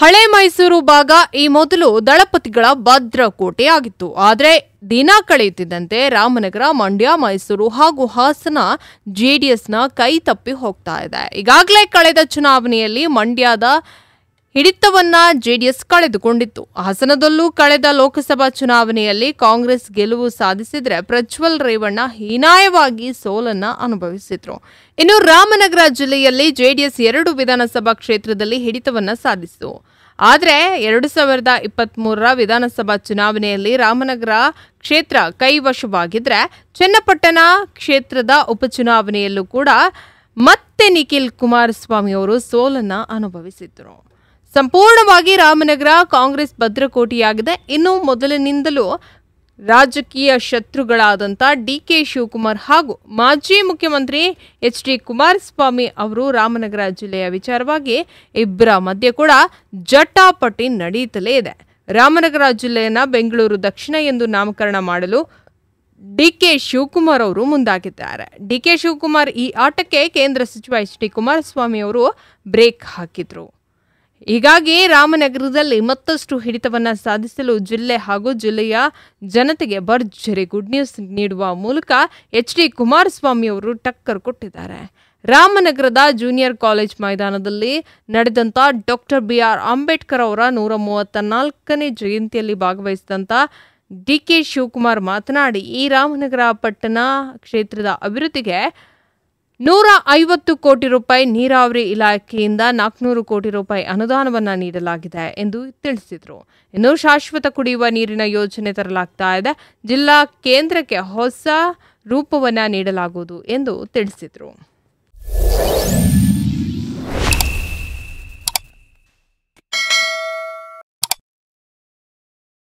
ಹಳೆ ಮೈಸೂರು ಭಾಗ ಈ ಮೊದಲು ದಳಪತಿಗಳ ಭದ್ರಕೋಟೆಯಾಗಿತ್ತು. ಆದರೆ ದಿನ ಕಳೆಯುತ್ತಿದ್ದಂತೆ ರಾಮನಗರ, ಮಂಡ್ಯ, ಮೈಸೂರು ಹಾಗೂ ಹಾಸನ ಜೆಡಿಎಸ್ನ ಕೈ ತಪ್ಪಿ ಹೋಗ್ತಾ ಇದೆ. ಈಗಾಗಲೇ ಕಳೆದ ಚುನಾವಣೆಯಲ್ಲಿ ಮಂಡ್ಯದ ಹಿಡಿತವನ್ನ ಜೆಡಿಎಸ್ ಕಳೆದುಕೊಂಡಿತ್ತು. ಹಾಸನದಲ್ಲೂ ಕಳೆದ ಲೋಕಸಭಾ ಚುನಾವಣೆಯಲ್ಲಿ ಕಾಂಗ್ರೆಸ್ ಗೆಲುವು ಸಾಧಿಸಿದ್ರೆ ಪ್ರಜ್ವಲ್ ರೇವಣ್ಣ ಹೀನಾಯವಾಗಿ ಸೋಲನ್ನ ಅನುಭವಿಸಿದ್ರು. ಇನ್ನು ರಾಮನಗರ ಜಿಲ್ಲೆಯಲ್ಲಿ ಜೆಡಿಎಸ್ 2 ವಿಧಾನಸಭಾ ಕ್ಷೇತ್ರದಲ್ಲಿ ಹಿಡಿತವನ್ನ ಸಾಧಿಸಿತು. ಆದರೆ 2023ರ ವಿಧಾನಸಭಾ ಚುನಾವಣೆಯಲ್ಲಿ ರಾಮನಗರ ಕ್ಷೇತ್ರ ಕೈವಶವಾಗಿದ್ರೆ ಚನ್ನಪಟ್ಟಣ ಕ್ಷೇತ್ರದ ಉಪಚುನಾವಣೆಯಲ್ಲೂ ಕೂಡ ಮತ್ತೆ ನಿಖಿಲ್ ಕುಮಾರಸ್ವಾಮಿ ಅವರು ಸೋಲನ್ನ ಅನುಭವಿಸಿದ್ರು. ಸಂಪೂರ್ಣವಾಗಿ ರಾಮನಗರ ಕಾಂಗ್ರೆಸ್ ಭದ್ರಕೋಟೆಯಾಗಿದೆ. ಇನ್ನು ಮೊದಲಿನಿಂದಲೂ ರಾಜಕೀಯ ಶತ್ರುಗಳಾದಂಥ ಡಿಕೆ ಶಿವಕುಮಾರ್ ಹಾಗೂ ಮಾಜಿ ಮುಖ್ಯಮಂತ್ರಿ ಎಚ್.ಡಿ. ಕುಮಾರಸ್ವಾಮಿ ಅವರು ರಾಮನಗರ ಜಿಲ್ಲೆಯ ವಿಚಾರವಾಗಿ ಇಬ್ಬರ ಮಧ್ಯೆ ಕೂಡ ಜಟಾಪಟಿ ನಡೆಯುತ್ತಲೇ ಇದೆ. ರಾಮನಗರ ಜಿಲ್ಲೆಯನ್ನ ಬೆಂಗಳೂರು ದಕ್ಷಿಣ ಎಂದು ನಾಮಕರಣ ಮಾಡಲು ಡಿಕೆ ಶಿವಕುಮಾರ್ ಅವರು ಮುಂದಾಗಿದ್ದಾರೆ. ಡಿಕೆ ಶಿವಕುಮಾರ್ ಈ ಆಟಕ್ಕೆ ಕೇಂದ್ರ ಸಚಿವ ಎಚ್.ಡಿ. ಕುಮಾರಸ್ವಾಮಿ ಅವರು ಬ್ರೇಕ್ ಹಾಕಿದ್ರು. ಹೀಗಾಗಿ ರಾಮನಗರದಲ್ಲಿ ಮತ್ತಷ್ಟು ಹಿಡಿತವನ್ನ ಸಾಧಿಸಲು ಜಿಲ್ಲೆ ಹಾಗೂ ಜಿಲ್ಲೆಯ ಜನತೆಗೆ ಭರ್ಜರಿ ಗುಡ್ ನ್ಯೂಸ್ ನೀಡುವ ಮೂಲಕ ಎಚ್.ಡಿ. ಕುಮಾರಸ್ವಾಮಿ ಅವರು ಟಕ್ಕರ್ ಕೊಟ್ಟಿದ್ದಾರೆ. ರಾಮನಗರದ ಜೂನಿಯರ್ ಕಾಲೇಜ್ ಮೈದಾನದಲ್ಲಿ ನಡೆದಂಥ ಡಾಕ್ಟರ್ ಬಿ.ಆರ್. ಅಂಬೇಡ್ಕರ್ ಅವರ 134ನೇ ಜಯಂತಿಯಲ್ಲಿ ಭಾಗವಹಿಸಿದಂಥ ಡಿಕೆ ಶಿವಕುಮಾರ್ ಮಾತನಾಡಿ, ಈ ರಾಮನಗರ ಪಟ್ಟಣ ಕ್ಷೇತ್ರದ ಅಭಿವೃದ್ಧಿಗೆ 150 ಕೋಟಿ ರೂಪಾಯಿ ನೀರಾವರಿ ಇಲಾಖೆಯಿಂದ 400 ಕೋಟಿ ರೂಪಾಯಿ ಅನುದಾನವನ್ನು ನೀಡಲಾಗಿದೆ ಎಂದು ತಿಳಿಸಿದರು. ಇನ್ನು ಶಾಶ್ವತ ಕುಡಿಯುವ ನೀರಿನ ಯೋಜನೆ ತರಲಾಗ್ತಾ ಇದೆ. ಜಿಲ್ಲಾ ಕೇಂದ್ರಕ್ಕೆ ಹೊಸ ರೂಪವನ್ನು ನೀಡಲಾಗುವುದು ಎಂದು ತಿಳಿಸಿದರು.